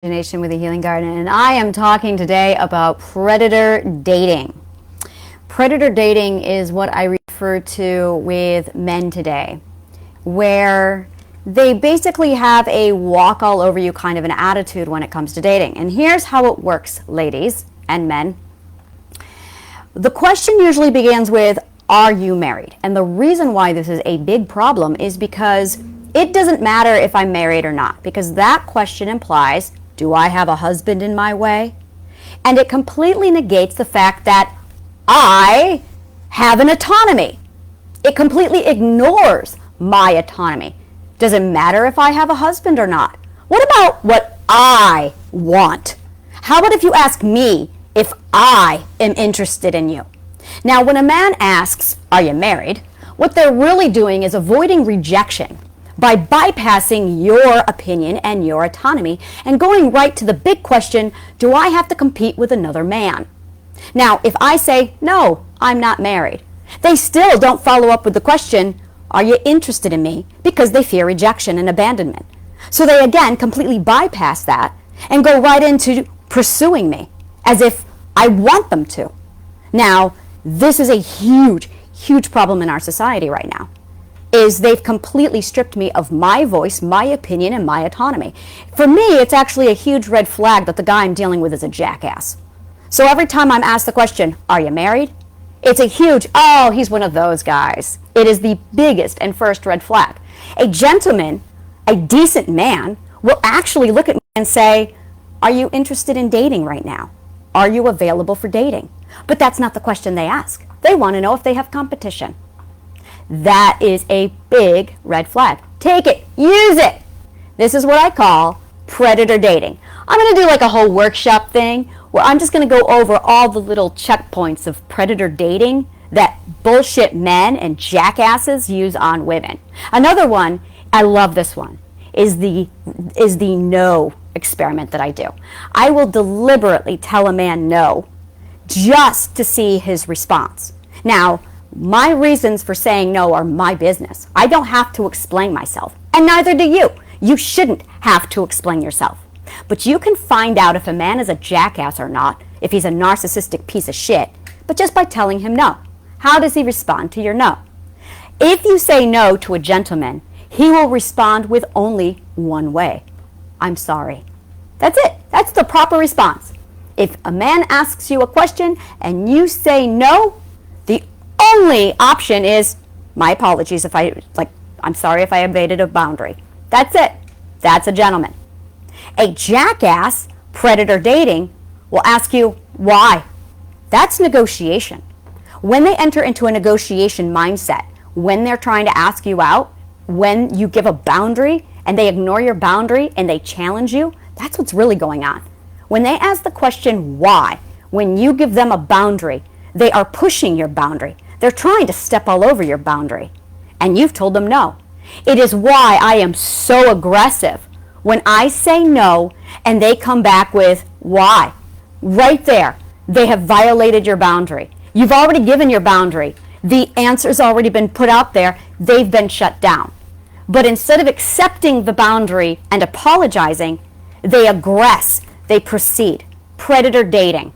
Nation with the Healing Garden, and I am talking today about predator dating. Predator dating is what I refer to with men today, where they basically have a walk all over you kind of an attitude when it comes to dating. And here's how it works, ladies and men. The question usually begins with, are you married? And the reason why this is a big problem is because it doesn't matter if I'm married or not, because that question implies, do I have a husband in my way? And it completely negates the fact that I have an autonomy. It completely ignores my autonomy. Does it matter if I have a husband or not? What about what I want? How about if you ask me if I am interested in you? Now, when a man asks, are you married? What they're really doing is avoiding rejection by bypassing your opinion and your autonomy and going right to the big question, do I have to compete with another man? Now, if I say, no, I'm not married, they still don't follow up with the question, are you interested in me? Because they fear rejection and abandonment. So they again completely bypass that and go right into pursuing me as if I want them to. Now, this is a huge, huge problem in our society right now. Is they've completely stripped me of my voice, my opinion, and my autonomy. For me, it's actually a huge red flag that the guy I'm dealing with is a jackass. So every time I'm asked the question, are you married? It's a huge, oh, he's one of those guys. It is the biggest and first red flag. A gentleman, a decent man, will actually look at me and say, are you interested in dating right now? Are you available for dating? But that's not the question they ask. They want to know if they have competition. That is a big red flag. Take it, use it. This is what I call predator dating. I'm going to do like a whole workshop thing where I'm just going to go over all the little checkpoints of predator dating that bullshit men and jackasses use on women. Another one, I love this one, is the no experiment that I do. I will deliberately tell a man no just to see his response. Now, my reasons for saying no are my business. I don't have to explain myself, and neither do you. You shouldn't have to explain yourself. But you can find out if a man is a jackass or not, if he's a narcissistic piece of shit, but just by telling him no. How does he respond to your no? If you say no to a gentleman, he will respond with only one way. I'm sorry. That's it. That's the proper response. If a man asks you a question and you say no, the only option is, my apologies if I'm sorry if I evaded a boundary. That's it. That's a gentleman. A jackass, predator dating, will ask you why. That's negotiation. When they enter into a negotiation mindset, when they're trying to ask you out, when you give a boundary and they ignore your boundary and they challenge you, that's what's really going on. When they ask the question why, when you give them a boundary, they are pushing your boundary. They're trying to step all over your boundary, and you've told them no. It is why I am so aggressive when I say no and they come back with why. Right there, they have violated your boundary. You've already given your boundary. The answer's already been put out there. They've been shut down. But instead of accepting the boundary and apologizing, they aggress. They proceed. Predator dating.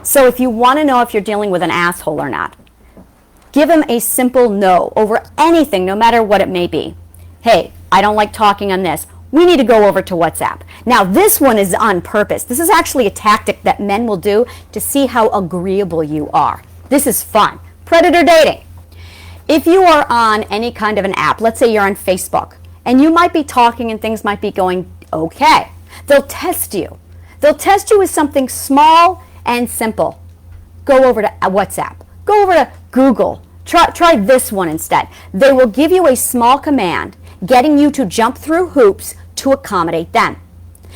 So if you want to know if you're dealing with an asshole or not, give him a simple no over anything, no matter what it may be. Hey, I don't like talking on this. We need to go over to WhatsApp. Now, this one is on purpose. This is actually a tactic that men will do to see how agreeable you are. This is fun. Predator dating. If you are on any kind of an app, let's say you're on Facebook, and you might be talking and things might be going okay, they'll test you. They'll test you with something small and simple. Go over to WhatsApp. Go over to Google. Try this one instead. They will give you a small command, getting you to jump through hoops to accommodate them.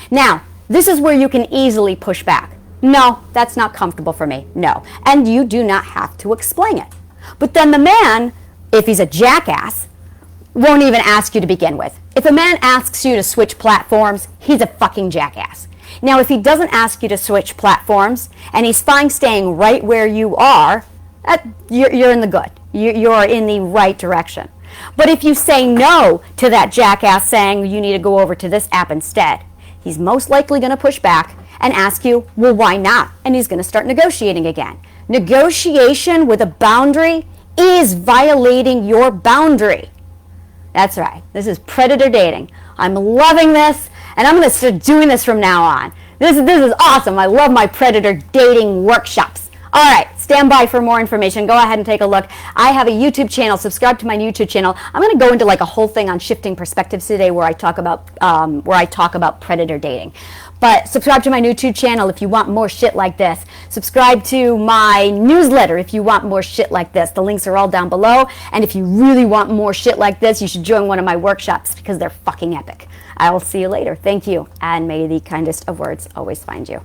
Now, this is where you can easily push back. No, that's not comfortable for me. No. And you do not have to explain it. But then the man, if he's a jackass, won't even ask you to begin with. If a man asks you to switch platforms, he's a fucking jackass. Now, if he doesn't ask you to switch platforms and he's fine staying right where you are, you're in the good. You're in the right direction. But if you say no to that jackass saying you need to go over to this app instead, he's most likely going to push back and ask you, well, why not? And he's going to start negotiating again. Negotiation with a boundary is violating your boundary. That's right. This is predator dating. I'm loving this, and I'm going to start doing this from now on. This is awesome. I love my predator dating workshops. All right, stand by for more information. Go ahead and take a look. I have a YouTube channel. Subscribe to my YouTube channel. I'm going to go into like a whole thing on shifting perspectives today, where I talk about predator dating. But subscribe to my YouTube channel if you want more shit like this. Subscribe to my newsletter if you want more shit like this. The links are all down below. And if you really want more shit like this, you should join one of my workshops because they're fucking epic. I will see you later. Thank you, and may the kindest of words always find you.